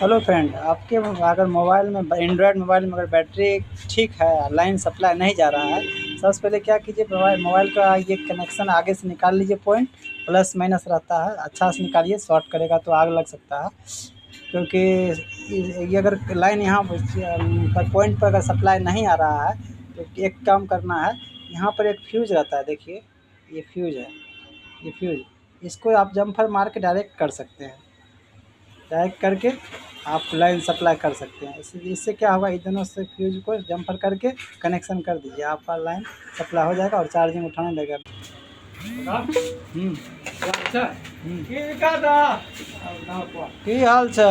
Hello friend, आपके अगर mobile में एंड्रॉयड मोबाइल में अगर बैटरी ठीक है, लाइन सप्लाई नहीं जा रहा है, सबसे पहले क्या कीजिए, मोबाइल मोबाइल का ये कनेक्शन आगे से निकाल लीजिए। पॉइंट प्लस माइनस रहता है, अच्छा से निकालिए, शॉर्ट करेगा तो आग लग सकता है। क्योंकि ये अगर लाइन यहाँ पर पॉइंट पर अगर सप्लाई नहीं आ रहा है तो एक काम करना है। यहाँ पर एक फ्यूज़ रहता है, देखिए ये फ्यूज़ है, ये फ्यूज़, इसको आप जम्फर मार के डायरेक्ट कर सकते हैं। डायरेक्ट करके आप लाइन सप्लाई कर सकते हैं। इससे क्या होगा, इन दोनों से फ्यूज को जम्पर करके कनेक्शन कर दीजिए, आपका लाइन सप्लाई हो जाएगा और चार्जिंग उठाने लगेगा। अच्छा हम्म। की का दा की हाल छै?